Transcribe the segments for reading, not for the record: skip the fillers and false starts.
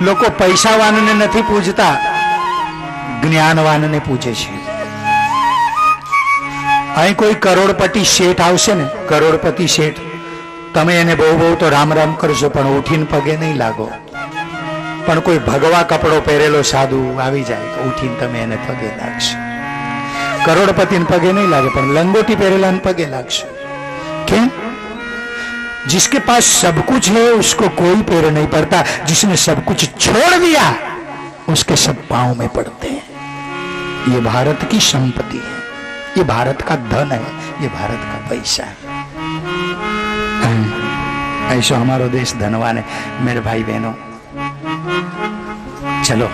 લોકો પૈસાવાનને નથી પૂજતા, જ્ઞાનવાનને પૂજે છે. અહીં કોઈ કરોડપતિ શેઠ આવશે ને, કરોડપતિ શેઠ, તમે એને બહુ બહુ તો રામ રામ કરશો પણ ઉઠીને પગે નહીં લાગો. પણ કોઈ ભગવા કપડો પહેરેલો સાધુ આવી જાય તો ઉઠીને તમે એને પગે લાગશો. કરોડપતિને પગે નહીં લાગે પણ લંગોટી પહેરેલા પગે લાગશો. क्यों? जिसके पास सब कुछ है उसको कोई पैर नहीं पड़ता, जिसने सब कुछ छोड़ दिया उसके सब पांव में पड़ते हैं. ये भारत की संपत्ति है, ये भारत का धन है, ये भारत का पैसा है. ऐसा हमारा देश धनवान है. मेरे भाई बहनों, चलो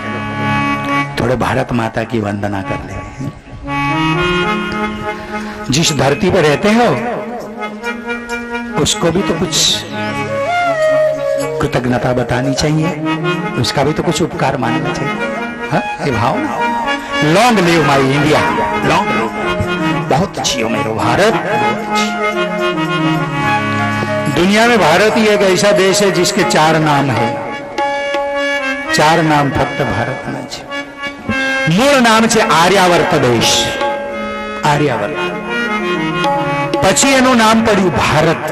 थोड़े भारत माता की वंदना कर ले. जिस धरती पर रहते हो उसको भी तो कुछ कृतज्ञता बतानी चाहिए, उसका भी तो कुछ उपकार मानना चाहिए. हाँ, ये भाव. Long live my India, long live. बहुत अच्छी हो मेरे भारत. दुनिया में भारत ही एक ऐसा देश है जिसके 4 नाम है. 4 नाम फक्त भारत में છે. મૂળ નામ છે આર્યાવર્ત દેશ, આર્યાવર્ત. પછી એનું નામ પડ્યું ભારત.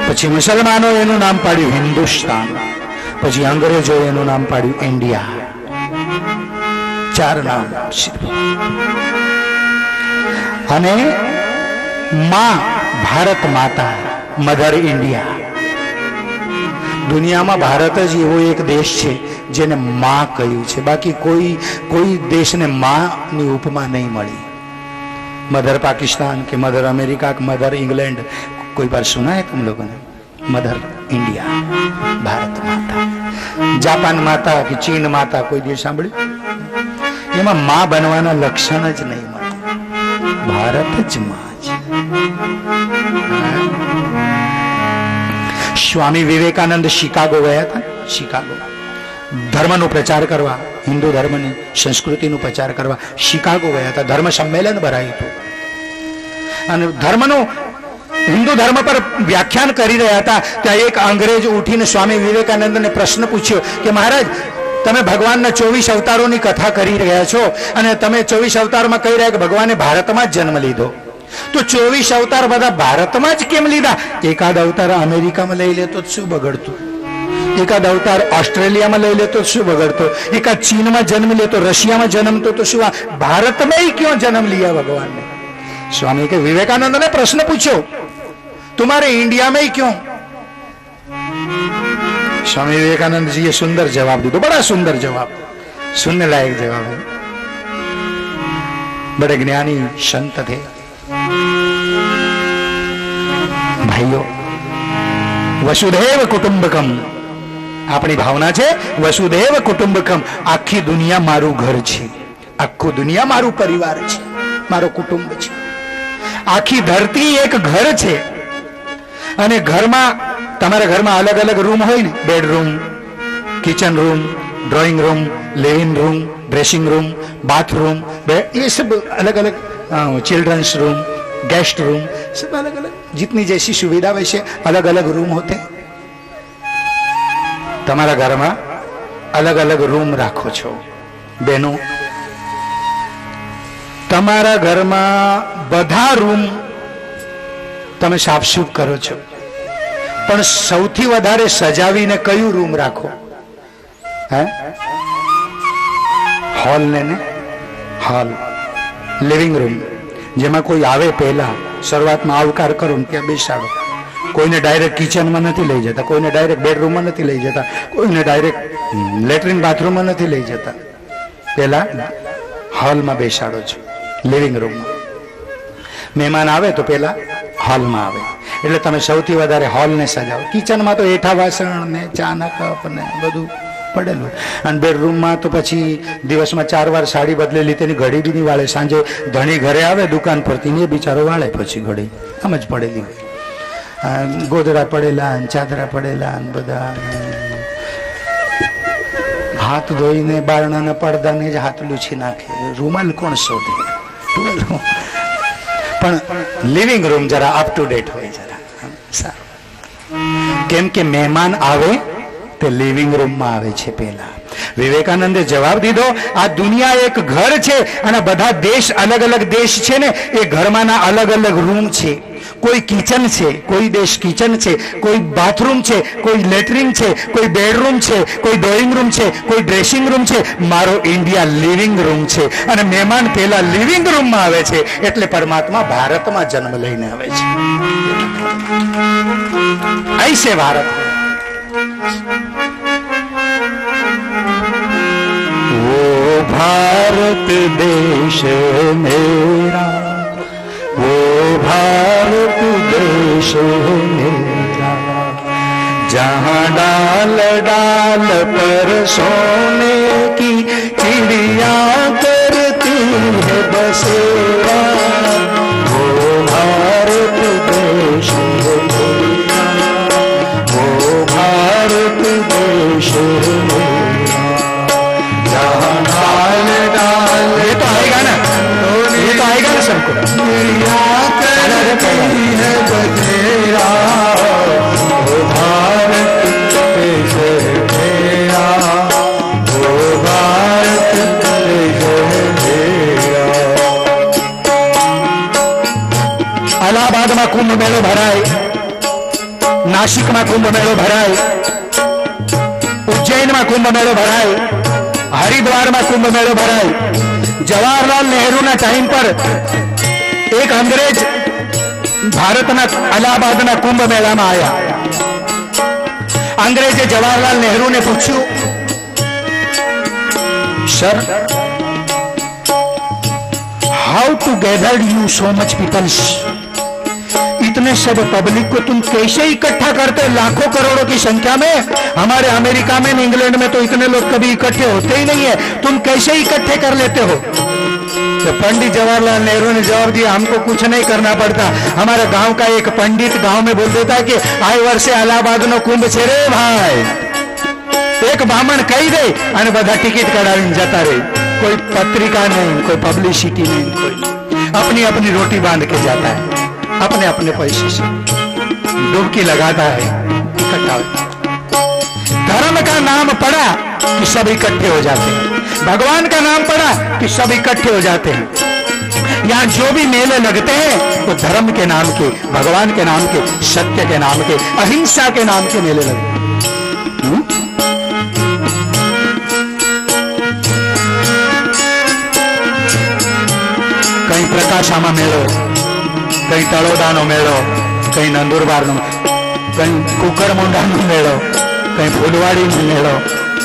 પછી મુસલમાનો એનું નામ પાડ્યું હિન્દુસ્તાન. પછી અંગ્રેજો એનું નામ પાડ્યું ઇન્ડિયા. 4 નામ. અને માં ભારત માતા, મધર ઇન્ડિયા. દુનિયામાં ભારત જ એવો એક દેશ છે જેને માં કહ્યું છે. બાકી કોઈ દેશને માની ઉપમા નહીં મળી. मदर पाकिस्तान के, मदर अमेरिका के, मदर इंग्लैंड, कोई बार सुना है तुम लोगों ने? मदर इंडिया, भारत माता. जापान माता कि चीन माता कोई દિવસ સાંભળ્યું? એમાં માં બનવાના લક્ષણ જ નહીં મળે. ભારત જ માં છે. સ્વામી વિવેકાનંદ શિકાગો ગયા હતા. શિકાગો ધર્મનો પ્રચાર કરવા, હિન્દુ ધર્મની સંસ્કૃતિનો પ્રચાર કરવા શિકાગો ગયા હતા. ધર્મ સંમેલન ભરાયું હતું અને ધર્મનો, હિન્દુ ધર્મ પર વ્યાખ્યાન કરી રહ્યા હતા. ત્યાં એક અંગ્રેજ ઉઠીને સ્વામી વિવેકાનંદને પ્રશ્ન પૂછ્યો કે મહારાજ, તમે ભગવાનના 24 અવતારોની કથા કરી રહ્યા છો અને તમે 24 અવતારમાં કહી રહ્યા કે ભગવાને ભારતમાં જ જન્મ લીધો, તો 24 અવતાર બધા ભારતમાં જ કેમ લીધા? એકાદ અવતાર અમેરિકામાં લઈ લેતો શું બગડતું? એકાદ અવતાર ઓસ્ટ્રેલિયામાં લઈ લેતો શું બગડતો? એકાદ ચીનમાં જન્મ લેતો, રશિયામાં જન્મતો તો શું? ભારતમાં ક્यों जन्म लिया भगवान ने? स्वामी के विवेकानंद ने प्रश्न पूछो, तुम्हारे इंडिया में ही क्यों? स्वामी विवेकानंद जी ये सुंदर जवाब दे दो, बड़ा सुंदर जवाब, सुनने लायक जवाब है. बड़े ज्ञानी संत थे. भाइयों, वसुधैव कुटुंबकम આપણી ભાવના છે. વસુદેવ કુટુંબકમ. આખી દુનિયા મારું ઘર છે, આખું દુનિયા મારું પરિવાર છે, મારો કુટુંબ છે. આખી ધરતી એક ઘર છે. અને ઘરમાં, તમારા ઘરમાં અલગ અલગ રૂમ હોય ને, bedroom, kitchen room, drawing room, living room, dressing room, bathroom, ये सब अलग अलग, चिल्ड्रंस रूम, गेस्ट रूम, सब अलग अलग, जितनी जैसी सुविधा वैसे अलग अलग रूम होते. તમારા ઘરમાં અલગ અલગ રૂમ રાખો છો. બહેનો, તમારા ઘરમાં બધા રૂમ તમે સાફસૂફ કરો છો, પણ સૌથી વધારે સજાવીને કયું રૂમ રાખો? હે? હોલ ને, હોલ, લિવિંગ રૂમ, જેમાં કોઈ આવે પહેલા શરૂઆતમાં આવકાર કરો ને ત્યાં બેસાડો. કોઈને ડાયરેક્ટ કિચનમાં નથી લઈ જતા, કોઈને ડાયરેક્ટ બેડરૂમમાં નથી લઈ જતા, કોઈને ડાયરેક્ટ લેટ્રિન બાથરૂમમાં નથી લઈ જતા. પહેલા હોલમાં બેસાડો છો, લિવિંગ રૂમમાં. મહેમાન આવે તો પહેલા હોલમાં આવે. એટલે તમે સૌથી વધારે હોલને સજાવો. કિચનમાં તો એઠા વાસણ ને ચાના કપ ને બધું પડેલું. અને બેડરૂમમાં તો પછી દિવસમાં 4 વાર સાડી બદલેલી તેની ઘડી બી નહીં વાળે. સાંજે ધણી ઘરે આવે દુકાન પરથી ને બિચારો વાળે પછી ઘડી આમ જ પડેલી હોય. ગોદડા પડેલા, ચાદરા પડેલા, બધા હાથ ધોઈને બારણાના પડદાને જ હાથ લૂછી નાખે. રૂમાલ કોણ શોધે? પણ લિવિંગ રૂમ જરા અપ ટુ ડેટ હોય, જરા સારું. કેમ કે મહેમાન આવે તે લિવિંગ રૂમમાં આવે છે. પહેલા વિવેકાનંદે જવાબ દીધો, આ દુનિયા એક ઘર છે અને બધા દેશ અલગ અલગ દેશ છે ને, એ ઘરમાંના અલગ અલગ રૂમ છે. કોઈ કિચન છે, કોઈ દેશ કિચન છે, કોઈ બાથરૂમ છે, કોઈ લેટ્રિન છે, કોઈ બેડરૂમ છે, કોઈ ડ્રોઈંગ રૂમ છે, કોઈ ડ્રેસિંગ રૂમ છે. મારો ઇન્ડિયા લિવિંગ રૂમ છે અને મહેમાન પહેલા લિવિંગ રૂમમાં આવે છે. એટલે પરમાત્મા ભારતમાં જન્મ લઈને આવે છે. ऐसे भारत वो भारत देश मेरा, वो भारत देश मेरा, जहाँ डाल डाल पर सोने की चिड़िया करती है बसेरा, वो भारत देश मेरा, वो भारत देश मेरा, जहाँ डाल डाल. ये तो आएगा ना, ये तो आएगा ना सबको. चिड़िया करती है बसेरा, वो भारत देश मेरा, वो भारत देश मेरा. અલ્હાબાદમાં કુંભ મેળો ભરાય, નાસિકમાં કુંભ મેળો ભરાય, ઉજ્જૈનમાં કુંભ મેળો ભરાય, હરિદ્વારમાં કુંભ મેળો ભરાય. જવાહરલાલ નહેરુના ટાઈમ પર એક અંગ્રેજ ભારતના અલ્હાબાદના કુંભ મેળામાં આવ્યા. અંગ્રેજે જવાહરલાલ નહેરુને પૂછ્યું, sir, how to gather you so much peoples, इतने सब पब्लिक को तुम कैसे इकट्ठा करते, लाखों करोड़ों की संख्या में. हमारे अमेरिका में, इंग्लैंड में तो इतने लोग कभी इकट्ठे होते ही नहीं है, तुम कैसे इकट्ठे कर लेते हो. तो पंडित जवाहरलाल नेहरू ने जवाब दिया, हमको कुछ नहीं करना पड़ता. हमारे गांव का एक पंडित गांव में बोल देता कि आए वर्षे अलाहाबाद नो कुंभ छे रे भाई, एक ब्राह्मण कही दे અને બધા ટિકિટ કઢાવીને જતા રહે. कोई पत्रिका नहीं, कोई पब्लिसिटी नहीं, कोई अपनी अपनी रोटी बांध के जाता है, अपने अपने पैसे से डुबकी लगाता है, इकट्ठा हो. धर्म का नाम पड़ा कि सब इकट्ठे हो जाते हैं, भगवान का नाम पड़ा कि सब इकट्ठे हो जाते हैं. यहाँ जो भी मेले लगते हैं वो धर्म के नाम के, भगवान के नाम के, सत्य के नाम के, अहिंसा के नाम के मेले लगते हैं. कहीं प्रकाशामा मेळो, कहीं तळोदानो मेळो, कहीं नंदुरबारनो, कहीं कुकरमुंडानो मेळो, कहीं फुलवाड़ी मेळो.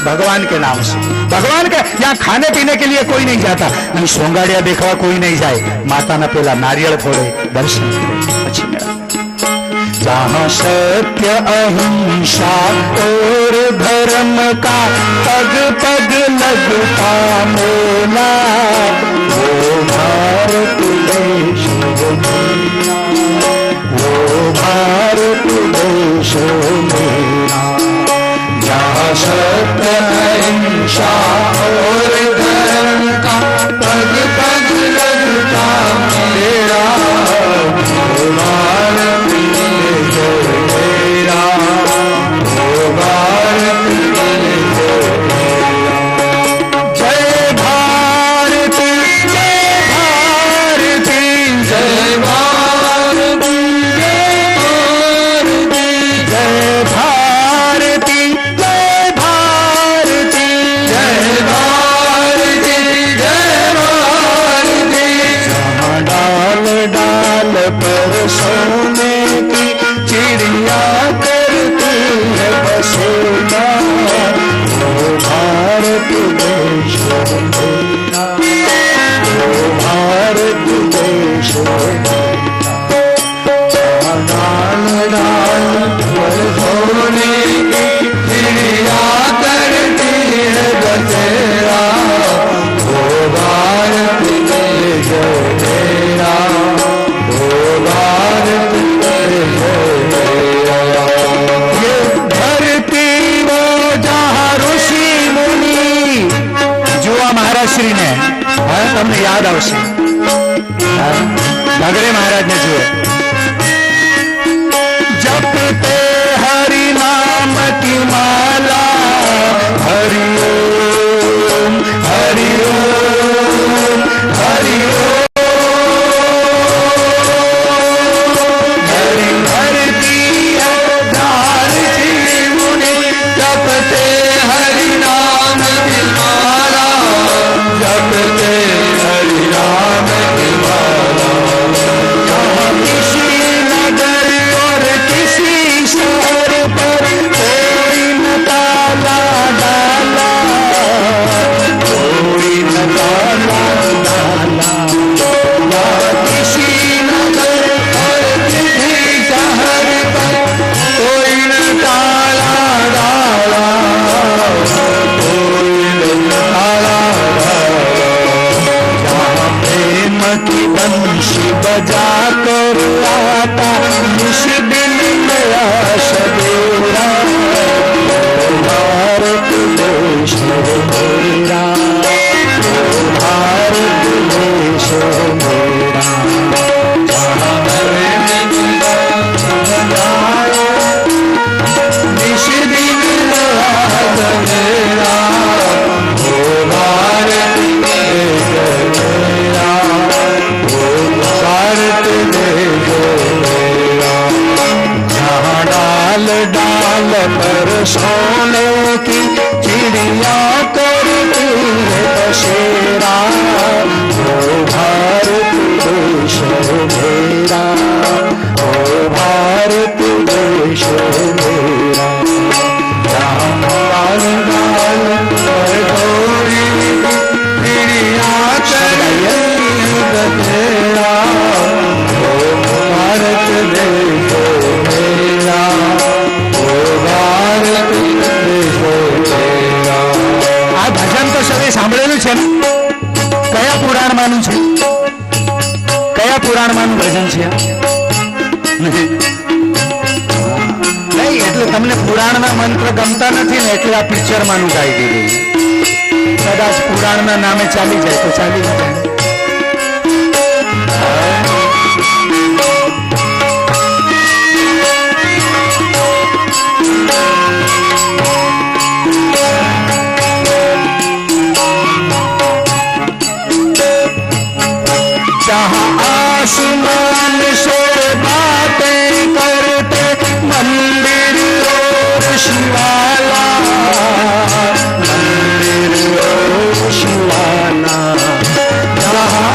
भगवान के नाम से, भगवान का यहाँ खाने पीने के लिए कोई नहीं जाता. नहीं सोंगाड़िया देखवा कोई नहीं जाए, माता ना पेला नारियल फोड़े, दर्शन करे, अच्छी मेळा. जहाँ सत्य अहिंसा और धर्म का पग पग लगता मेला, वो भारत देश मेरा, वो भारत देश मेरा, जहाँ सत्य अहिंसा और धर्म का पग पग लगता मेरा, वो भारत देश मेरा, वो भारत देश मेरा. जय भारती, जय भारती, जय भारती, जय भारती, जय भारती, जय भारती, जय भारती. जहाँ डाल डाल पर सोने की चिड़िया करती है बसेरा, वो भारत देश मेरा, वो भारत देश मेरा. डाल डाल पर सोने की चिड़िया करती है बसेरा, वो भारत देश मेरा, वो भारत देश मेरा. ये धरती वो जहाँ ऋषि मुनि, जुआ महाराज श्री ने, તમને યાદ આવશે, ઘાઘરે महाराज ने जुए, जपते हरि नाम की माला, सोने की चिड़िया करती है बसेरा, ओ भारत देश मेरा, ओ भारत देश मेरा। गाल गाल पर गोरी चिड़िया चढ़ी बसेरा, ओ भारत देश मेरा, ओ भारत देश मेरा। આ ભજન તો સૌએ સાંભળેલું છે ને? કયા પુરાણમાંનું છે? કયા પુરાણમાંનું ભજન છે? નહીં, એટલે તમને પુરાણના મંત્ર ગમતા નથી ને એટલે આ પિક્ચરમાંનું ગાઈ દીધું. કદાચ પુરાણના નામે ચાલી જાય તો ચાલી જાય. आसमान से बातें करते मंदिर और शिवाला, मंदिर और शिवाला।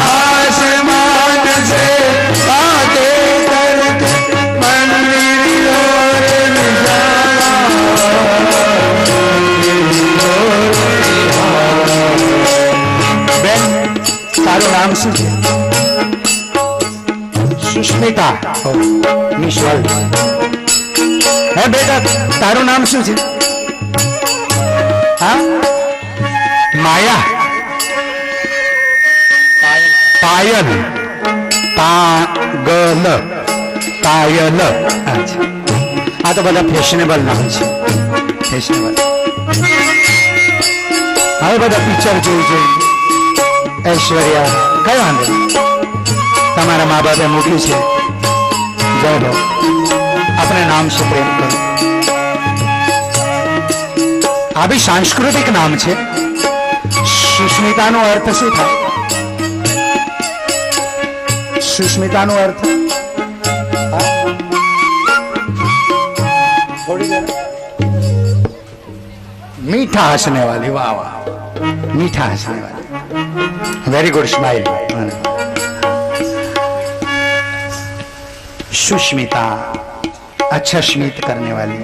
आसमान से बातें करते मंदिर और शिवाला, बेन तारू नाम શું છે? Sushmita miss world. है बेटा, तारू नाम શું છે? हाँ, माया, पायल, पागल, पायल। अच्छा, આ તો બધા ફેશનેબલ નામ છે, ફેશનેબલ. હવે બધા પિક્ચર જોઈ જોઈ ऐश्वर्या કઈ વાંધો નહીં, તમારા મા બાપે મૂક્યું છે, જાઓ જાઓ, આપણે નામ से प्रेम करो. આ બી સાંસ્કૃતિક નામ છે. સુષ્મિતાનો અર્થ શું થાય? સુષ્મિતાનો અર્થ मीठा हंसने वाली. वाह वाह, मीठा हंसने वाली. Very good smile. सुष्मिता, अच्छा स्मित करने वाली.